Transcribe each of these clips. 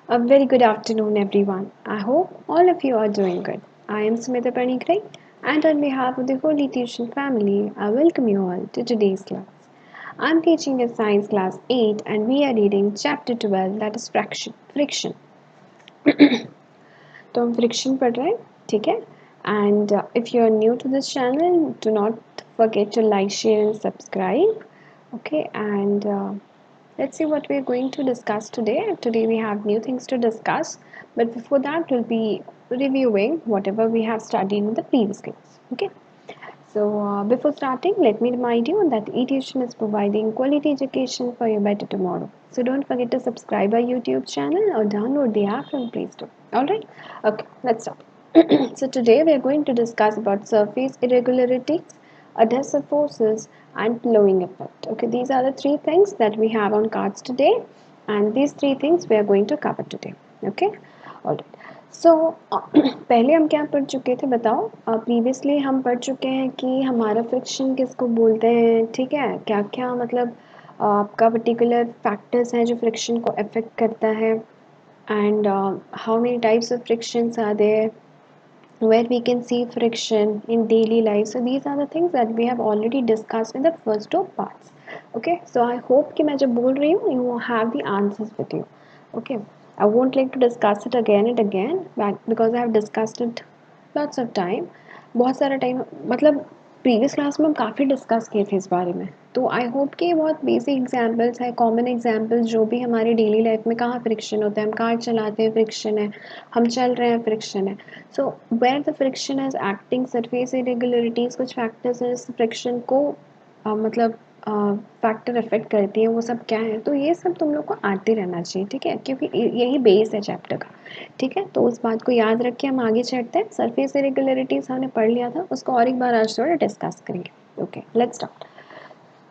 A very good afternoon, everyone. I hope all of you are doing good. I am Smita Panikrai, and on behalf of the Holy Tuition family, I welcome you all to today's class. I'm teaching a science class 8, and we are reading chapter 12, that is fraction, friction. तो हम friction पढ़ रहे हैं, ठीक है? And if you are new to this channel, do not forget to like, share, and subscribe. Okay, and let's see what we're going to discuss today. Today we have new things to discuss, but before that, we'll be reviewing whatever we have studied in the previous class. Okay. So before starting, let me remind you that eTuition is providing quality education for your better tomorrow. So don't forget to subscribe our YouTube channel or download the app from Play Store. Alright? Okay, let's start. So today we are going to discuss about surface irregularities, adhesive forces and blowing effect. Okay, these are the three things that we have on cards today, and these three things we are going to cover today. Okay, alright. सो पहले हम क्या पढ़ चुके थे बताओ? Previously हम पढ़ चुके हैं कि हमारा फ्रिक्शन किसको बोलते हैं, ठीक है? क्या क्या मतलब आपका पर्टिकुलर फैक्टर्स हैं जो फ्रिक्शन को अफेक्ट करता है, and how many types of frictions are there, where we can see friction in daily life. So these are the things that we have already discussed in the first two parts. Okay, so I hope कि मैं जब बोल रही हूँ you have the answers with you. Okay, I won't like to discuss it again and again because I have discussed it lots of time. बहुत सारा time मतलब previous class में हम काफ़ी डिस्कस किए थे इस बारे में, तो आई होप कि बहुत बेसिक एग्जांपल्स है, कॉमन एग्जांपल्स जो भी हमारी डेली लाइफ में कहाँ फ्रिक्शन होता है, हम कार चलाते हैं फ्रिक्शन है, हम चल रहे हैं फ्रिक्शन है. So where the friction is acting surface irregularities, कुछ फैक्टर्स हैं इस फ्रिक्शन को मतलब फैक्टर अफेक्ट करती है, वो सब क्या है, तो ये सब तुम लोग को आते रहना चाहिए, ठीक है? क्योंकि यही बेस है चैप्टर का, ठीक है? तो उस बात को याद रख के हम आगे चढ़ते हैं. सरफेस इरेगुलरिटीज़ हमने पढ़ लिया था, उसको और एक बार आज थोड़ा डिस्कस करेंगे. Okay, let's start.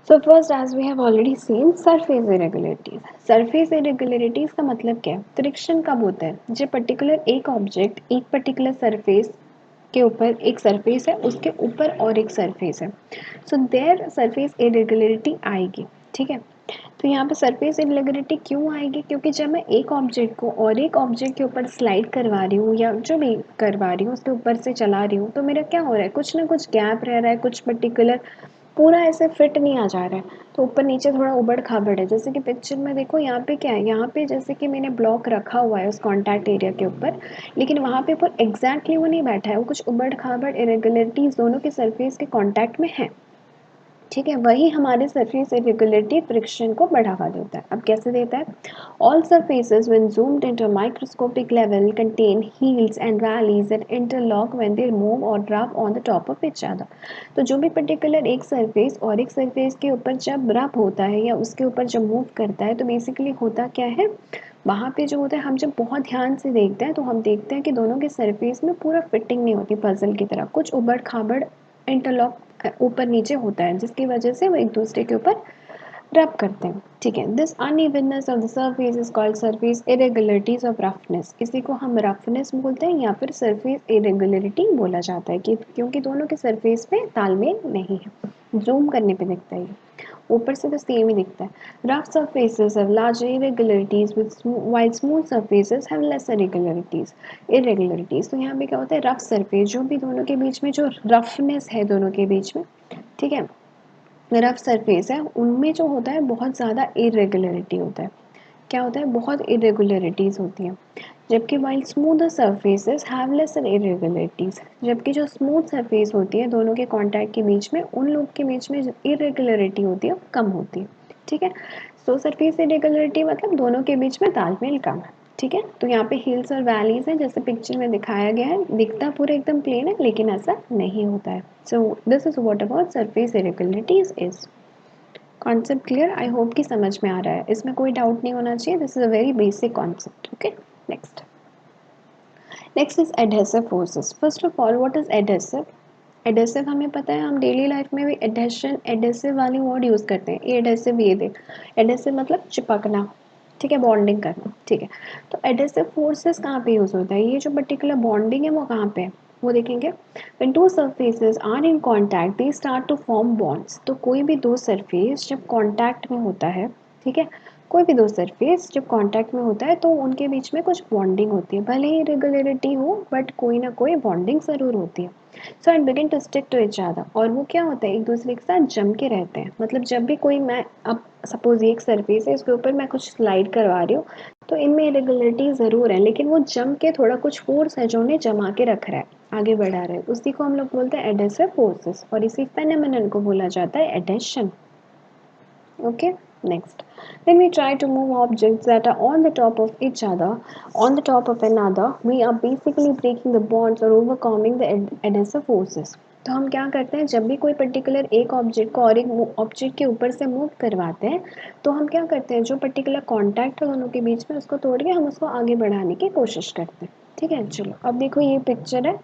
So first, as we have already seen, surface irregularities. Surface irregularities का मतलब क्या है? फ्रिक्शन कब होता है? जब पर्टिकुलर एक ऑब्जेक्ट एक पर्टिकुलर सरफेस के ऊपर एक सरफेस है, उसके ऊपर और एक सरफेस है, सो देयर सरफेस इरेगुलरिटी आएगी, ठीक है? तो यहाँ पे सरफेस इरेगुलरिटी क्यों आएगी? क्योंकि जब मैं एक ऑब्जेक्ट को और एक ऑब्जेक्ट के ऊपर स्लाइड करवा रही हूँ या जो भी करवा रही हूँ उसके ऊपर से चला रही हूँ, तो मेरा क्या हो रहा है, कुछ ना कुछ गैप रह रहा है, कुछ पर्टिकुलर पूरा ऐसे फिट नहीं आ जा रहा है, तो ऊपर नीचे थोड़ा उबड़ खाबड़ है. जैसे कि पिक्चर में देखो, यहाँ पे क्या है, यहाँ पे जैसे कि मैंने ब्लॉक रखा हुआ है उस कॉन्टैक्ट एरिया के ऊपर, लेकिन वहाँ पे पर एग्जैक्टली वो नहीं बैठा है, वो कुछ उबड़ खाबड़ इरेगुलरिटीज दोनों के सरफेस के कॉन्टैक्ट में है, ठीक है? वही हमारे सरफेस इरेगुलरिटी फ्रिक्शन को बढ़ावा देता है. अब कैसे देता है? All surfaces when zoomed into a microscopic level contain hills and valleys that interlock when they move or rub on the top of each other. तो जो भी पर्टिकुलर एक सरफेस और एक सरफेस के ऊपर जब रब होता है या उसके ऊपर जब मूव करता है, तो बेसिकली होता क्या है, वहाँ पे जो होता है, हम जब बहुत ध्यान से देखते हैं तो हम देखते हैं कि दोनों के सरफेस में पूरा फिटिंग नहीं होती, पजल की तरह कुछ उबड़ खाबड़ इंटरलॉक ऊपर नीचे होता है, जिसकी वजह से वो एक दूसरे के ऊपर रब करते हैं, ठीक है? This unevenness of the surface is called surface irregularities of roughness. इसी को हम रफनेस बोलते हैं या फिर सरफेस इरेगुलरिटी बोला जाता है, कि क्योंकि दोनों के सरफेस में तालमेल नहीं है. जूम करने पे दिखता है, ऊपर से तो सेम ही दिखता है. Rough surfaces have large irregularities while smooth surfaces have less irregularities. तो यहाँ पे क्या होता है, रफ सरफेस जो भी दोनों के बीच में जो रफनेस है दोनों के बीच में, ठीक है, रफ सरफेस है, उनमें जो होता है बहुत ज़्यादा इरेगुलरिटी होता है. क्या होता है? बहुत इरेगुलरिटीज़ होती हैं. जबकि while smooth surfaces have laser irregularities, जबकि जो स्मूथ सरफेस होती है दोनों के कॉन्टैक्ट के बीच में, उन लोग के बीच में इरेगुलरिटी होती है, कम होती है, ठीक है? सो सरफेस इरेगुलरिटी मतलब दोनों के बीच में तालमेल कम है, ठीक है? तो यहाँ पे हिल्स और वैलीज हैं, जैसे पिक्चर में दिखाया गया है, दिखता पूरा एकदम प्लेन है, लेकिन ऐसा नहीं होता है. सो this is what about surface irregularities is. Concept clear? I hope कि समझ में आ रहा है, इसमें कोई डाउट नहीं होना चाहिए. This is a very basic concept. Okay, next. Next is adhesive forces. First of all, what is adhesive? Adhesive हमें पता है, हम डेली लाइफ में भी एडहेशन एडहेसिव वाली वर्ड यूज़ करते हैं. ये एडहेसिव, ये देख, एडहेसिव मतलब चिपकना, ठीक है, बॉन्डिंग करना, ठीक है? तो एडहेसिव फोर्सेस कहाँ पे यूज़ होता है? ये जो पर्टिकुलर बॉन्डिंग है वो कहाँ पे है, वो देखेंगे. When two surfaces are in contact they start to form bonds. तो कोई भी दो सरफेस जब कांटेक्ट में होता है, ठीक है, कोई भी दो सरफेस जब कांटेक्ट में होता है तो उनके बीच में कुछ बॉन्डिंग होती है, भले ही इरेगुलरिटी हो बट कोई ना कोई बॉन्डिंग ज़रूर होती है। So and begin to stick to each other, और वो क्या होता है, एक दूसरे के साथ जम के रहते हैं। मतलब जब भी कोई, मैं अब सपोज ये एक सरफेस है, इसके ऊपर मैं कुछ स्लाइड करवा रही हूँ, तो इनमें इरेगुलरिटी ज़रूर है, लेकिन वो जम के थोड़ा कुछ फोर्स है जो उन्हें जमा के रख रहा है, आगे बढ़ा रहा है, उसी को हम लोग बोलते हैं एडेसिव फोर्सेस, और इसी फेनोमेनन को बोला जाता है adhesion. Okay, next. When we try to move objects that are on the top of each other, on the top of another, we are basically breaking the bonds or overcoming the adhesive forces. तो हम क्या करते हैं, जब भी कोई particular एक object को और एक ऑब्जेक्ट के ऊपर से मूव करवाते हैं, तो हम क्या करते हैं, जो पर्टिकुलर कॉन्टैक्ट है दोनों के बीच में, उसको तोड़ के हम उसको आगे बढ़ाने की कोशिश करते हैं। ठीक है, चलो अब देखो ये पिक्चर है,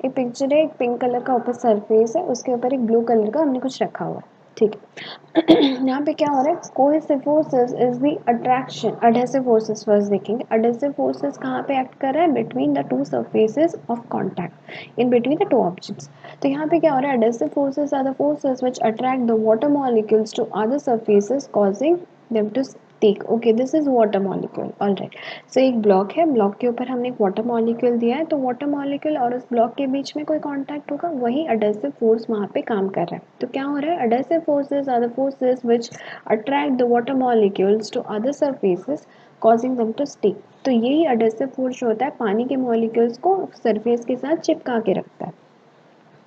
ये पिक्चर है, एक पिंक कलर का ऊपर सरफेस है, उसके ऊपर एक ब्लू कलर का हमने कुछ रखा हुआ है। ठीक है, यहाँ पे क्या हो रहा है, cohesive forces is the attraction, adhesive forces first देखेंगे। एडहेसिव फोर्सेस कहाँ पे एक्ट कर रहा है, between the two surfaces of contact, in between the two objects. तो यहाँ पे क्या हो रहा है, adhesive forces are the forces which attract the water molecules to other surfaces causing them to stick. Okay, this is water molecule, alright. So एक block है, block के ऊपर हमने एक वाटर मॉलिक्यूल दिया है, तो वाटर मॉलिक्यूल और उस ब्लॉक के बीच में कोई कांटेक्ट होगा, वही एडहेसिव फोर्स वहाँ पे काम कर रहा है। तो क्या हो रहा है, adhesive forces are the forces which attract the water molecules to other surfaces causing them to stick. तो यही एडहेसिव फोर्स जो होता है, पानी के मॉलिक्यूल्स को सरफेस के साथ चिपका के रखता है।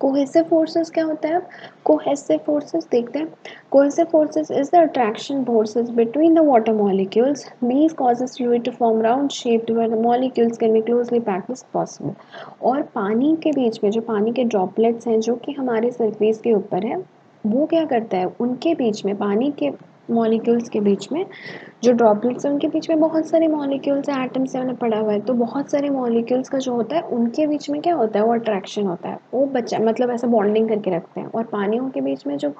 कोहेसिव फोर्सेस क्या होता है, कोहेसिव फोर्सेस देखते हैं। Cohesive forces is the attraction forces between the water molecules, these causes fluid to form round shaped where the molecules can be closely packed as possible। और पानी के बीच में जो पानी के ड्रॉपलेट्स हैं जो कि हमारे सरफेस के ऊपर है, वो क्या करता है, उनके बीच में, पानी के मॉलिक्यूल्स के बीच में जो ड्रॉपलेट्स हैं उनके बीच में बहुत सारे मॉलिक्यूल्स हैं, एटम्स से उन्हें पड़ा हुआ है, तो बहुत सारे मॉलिक्यूल्स का जो होता है उनके बीच में क्या होता है, वो अट्रैक्शन होता है, वो बच्चा मतलब ऐसा बॉन्डिंग करके रखते हैं। और पानियों के बीच में जो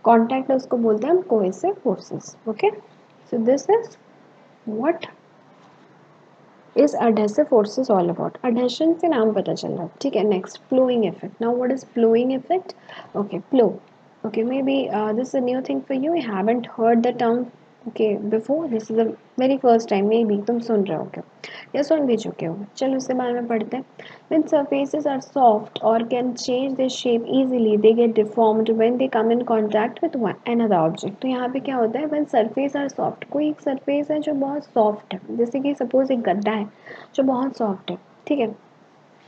कॉन्टैक्ट है उसको बोलते हैं हम cohesive forces. Okay, so this is what is adhesive forces all about. Adhesion से नाम पता चल रहा है, ठीक है। Next, flowing effect. Now what is flowing effect? Okay, flow. Okay, maybe this is a new thing for you. You haven't heard the term okay before. This is the very first time. Maybe तुम सुन रहे हो क्या, या सुन भी चुके हो। चलो उसके बारे में पढ़ते हैं। When surfaces are soft or can change their shape easily, they get deformed when they come in contact with another object। तो यहाँ पे क्या होता है, when surface are soft, कोई एक surface है जो बहुत soft है, जैसे कि suppose एक गड्ढा है जो बहुत soft है, ठीक है।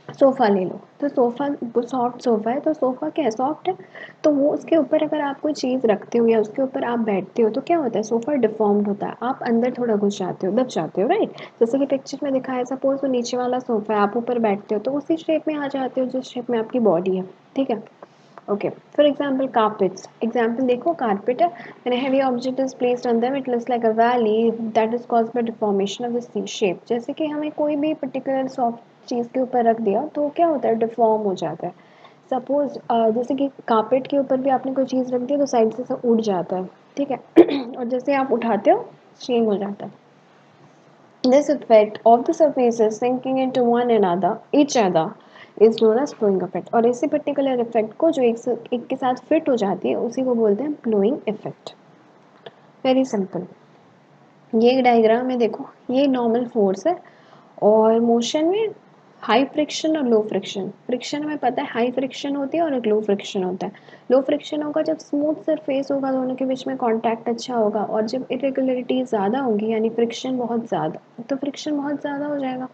सोफ़ा ले लो, तो सोफ़ा सॉफ्ट सोफ़ा है, तो सोफ़ा क्या है, सॉफ्ट है, तो वो उसके ऊपर अगर आप कोई चीज़ रखते हो या उसके ऊपर आप बैठते हो तो क्या होता है, सोफ़ा डिफ़ॉर्म्ड होता है, आप अंदर थोड़ा घुस जाते हो, दब जाते हो, राइट। जैसे कि पिक्चर में दिखाया है, सपोज़ वो नीचे वाला सोफ़ा है, आप ऊपर बैठते हो तो उसी शेप में आ जाते हो जिस शेप में आपकी बॉडी है, ठीक है। Okay, for example, carpets. Example देखो, carpet है, when a heavy object is placed on them, it looks like a valley that is caused by deformation of the shape। जैसे कि हमें कोई भी particular soft चीज़ के ऊपर रख दिया तो क्या होता है, डिफॉर्म हो जाता है। सपोज जैसे कि कारपेट के ऊपर भी आपने कोई चीज़ रख दी तो साइड से सब उड़ जाता है, ठीक है। और जैसे आप उठाते हो शेम हो जाता है। This effect of the surfaces sinking into one another, each other, is known as flowing effect। और इसी पर्टिकुलर इफेक्ट को जो एक के साथ फिट हो जाती है उसी को बोलते हैं फ्लोइंग इफेक्ट। Very simple. ये डायग्राम में देखो, ये नॉर्मल फोर्स है और मोशन में हाई फ्रिक्शन और लो फ्रिक्शन। फ्रिक्शन में पता है हाई फ्रिक्शन होती है और एक लो फ्रिक्शन होता है। लो फ्रिक्शन होगा जब स्मूथ सरफेस होगा, दोनों के बीच में कांटेक्ट अच्छा होगा, और जब इरेगुलरिटी ज़्यादा होगी यानी फ्रिक्शन बहुत ज़्यादा, तो फ्रिक्शन बहुत ज़्यादा हो जाएगा,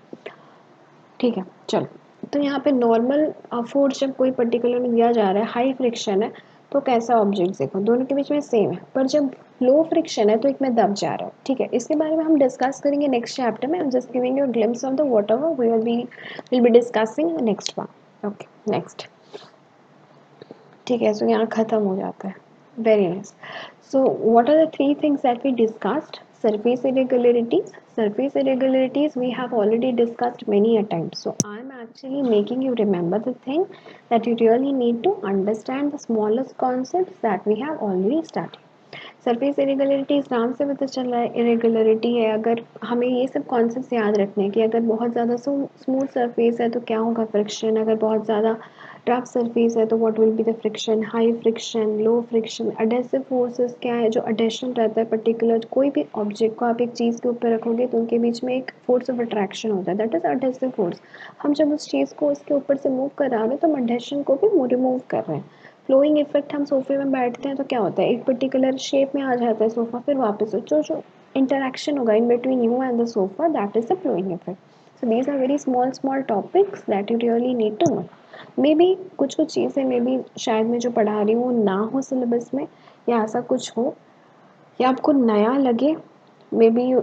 ठीक है। चलो, तो यहाँ पे नॉर्मल फोर्स जब कोई पर्टिकुलर में दिया जा रहा है, हाई फ्रिक्शन है, तो कैसा ऑब्जेक्ट देखो, दोनों के बीच में सेम है, पर जब लो फ्रिक्शन है तो एक में दब जा रहा है, ठीक है। इसके बारे में हम डिस्कस करेंगे नेक्स्ट चैप्टर में। Just giving you glimpse of the whatever will be discussing next one. Okay, next, ठीक है। सो यहाँ ख़त्म हो जाता है। Very nice. So what are the three things that we discussed? Surface irregularities. Surface irregularities we have already discussed many a time. So I am actually making you remember the thing that you really need to understand the smallest concepts that we have already studied. Surface irregularities नाम से पता चल रहा है irregularity है। अगर हमें ये सब कॉन्सेप्ट्स याद रखने हैं कि अगर बहुत ज़्यादा स्मूथ सरफेस है तो क्या होगा, फ्रिक्शन। अगर बहुत ज़्यादा रफ सरफेस है तो what will be the friction, high friction, low friction, adhesive forces क्या है, जो अडेशन रहता है पर्टिकुलर कोई भी ऑब्जेक्ट को आप एक चीज़ के ऊपर रखोगे तो उनके बीच में एक फोर्स ऑफ अट्रैक्शन होता है, दैट इज अडेसिव फोर्स। हम जब उस चीज़ को उसके ऊपर से मूव करा रहे हैं तो हम अडेशन को भी रिमूव कर रहे हैं। फ्लोइंग इफेक्ट, हम सोफे में बैठते हैं तो क्या होता है, एक पर्टिकुलर शेप में आ जाता है सोफा, फिर वापस जो जो interaction होगा in between you and the sofa, that is the flowing effect. So these are very small topics that you really need to know. May be कुछ कुछ चीज़ें मे बी शायद मैं जो पढ़ा रही हूँ ना हो सिलेबस में, या ऐसा कुछ हो, या आपको नया लगे। Maybe you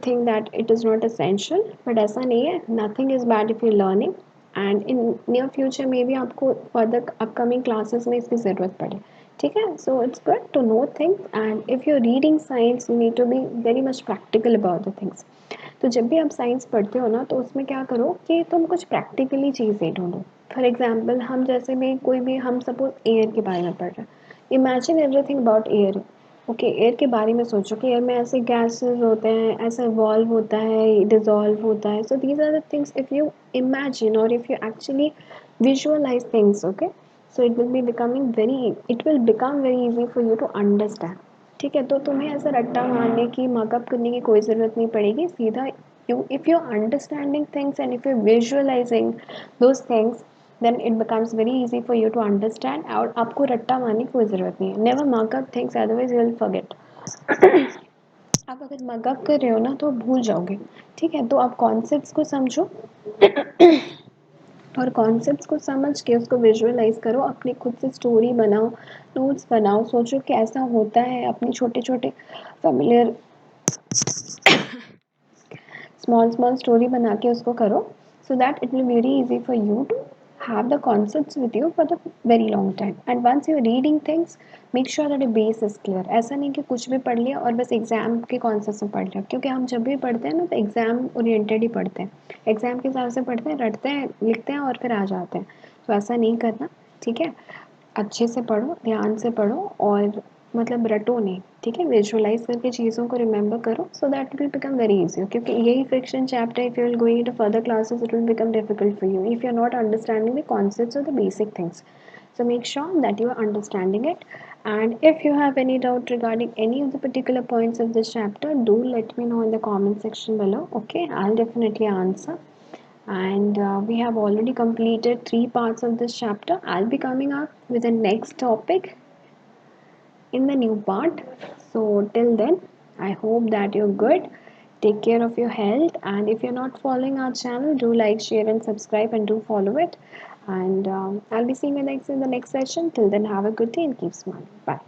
think that it is not essential, but ऐसा नहीं है, nothing is bad if you learning. And in near future maybe आपको फर्दर अपकमिंग क्लासेस में इसकी ज़रूरत पड़े। ठीक है, so it's good to know things, and if you reading science you need to be very much practical about the things. तो जब भी आप साइंस पढ़ते हो ना तो उसमें क्या करो कि तुम कुछ प्रैक्टिकली चीज़ें ढूंढो। फॉर एग्जाम्पल हम जैसे भी कोई भी, हम सपोज एयर के बारे में पढ़ रहे हैं, imagine everything about air. Okay, air के बारे में सोचो कि एयर में ऐसे गैसेस होते हैं, ऐसा इवॉल्व होता है, डिजॉल्व होता है। So these are the things if you imagine और if you actually visualise things, okay, so it will become very easy for you to understand. ठीक है, तो तुम्हें ऐसा रट्टा मारने की, मकअप करने की कोई ज़रूरत नहीं पड़ेगी, सीधा you if you understanding things and if you visualising those things, then it becomes very easy for you to understand, और आपको रट्टा मारने की कोई ज़रूरत नहीं है। Never mug up things, otherwise you will forget. आप अगर मकअप कर रहे हो ना तो भूल जाओगे। ठीक है, तो आप कॉन्सेप्ट्स को समझो और कॉन्सेप्ट्स को समझ के उसको विजुअलाइज करो, अपनी खुद से स्टोरी बनाओ, नोट्स बनाओ, सोचो कि ऐसा होता है, अपने छोटे छोटे फेमिलियर स्मॉल स्टोरी बना के उसको करो, so that it will very easy for you to have the concepts with you for the very long time. And once you're reading things, make sure that your base is clear. ऐसा नहीं कि कुछ भी पढ़ लिया और बस exam के कॉन्सेप्ट में पढ़ लिया, क्योंकि हम जब भी पढ़ते हैं ना तो एग्जाम ओरिएंटेड ही पढ़ते हैं, एग्जाम के हिसाब से पढ़ते हैं, रटते हैं, लिखते हैं और फिर आ जाते हैं। तो ऐसा नहीं करना। ठीक है, अच्छे से पढ़ो, ध्यान से पढ़ो, और मतलब रटो नहीं। ठीक है, विजुअलाइज करके चीज़ों को रिमेंबर करो, so that it will become very easy. क्योंकि यही friction chapter, if you will going into further classes, it will become difficult for you if you are not understanding the concepts और the basic things. So make sure that you are understanding it. And if you have any doubt regarding any of the particular points of this chapter, do let me know in the comment section below. Okay, I'll definitely answer. And we have already completed 3 parts of this chapter. I'll be coming up with the next topic in the new part. So, till then, I hope that you're good. Take care of your health. And if you're not following our channel, do like, share, and subscribe, and do follow it. And I'll be seeing you next in the next session. Till then, have a good day and keep smiling. Bye.